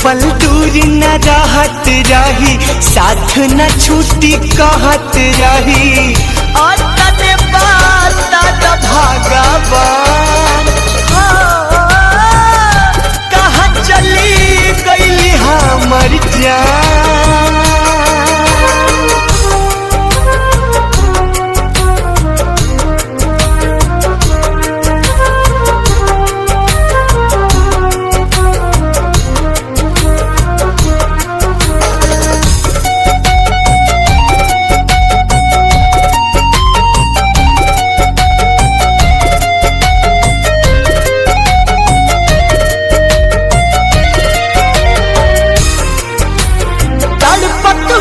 पल दूर न रहत रही, साथ न छूटी कहत रही। और तने बात भगवान कहाँ चली गई हमर जान।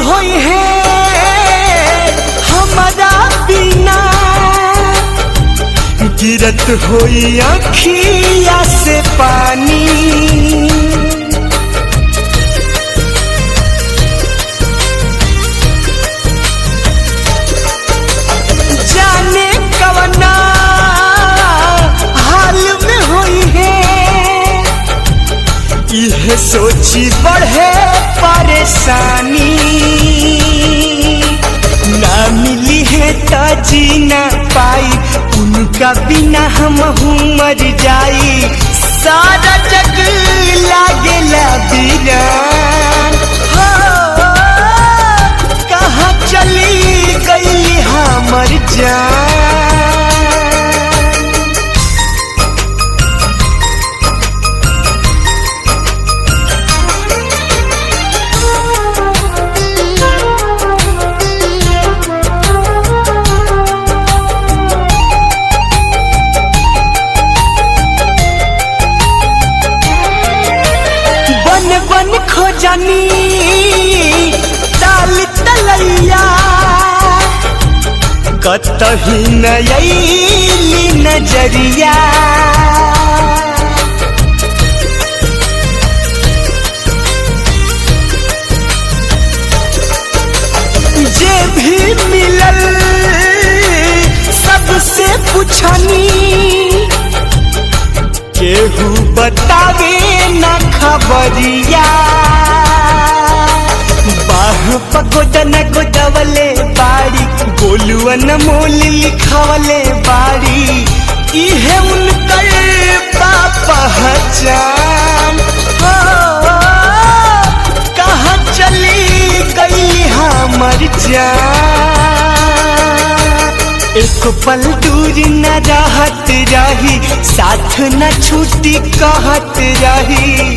होई है हमारा बिना, गिरत होई आँखिया से पानी। जाने कवना हाल में होई है, यह सोची बढ़े परेशानी। ना मिली है तो जी ना पाई, उनका बिना हम मर जाई। सारा जग लागेला वीरान, हो कहाँ चली गई हमर जान। बन खोजनी ताल तलैया, कतही नयली नजरिया। जे भी मिलल सबसे पूछनी, केहू बतावे न खबरिया। बाह पगोदन गोदवले बाड़ी, गोलुअन मोल लिखवले बाड़ी। इहे उनकर पहचान, हो कहाँ चली गई हमर जान। एक पल दूर न रहत रही, साथ न छूटी कहत रही।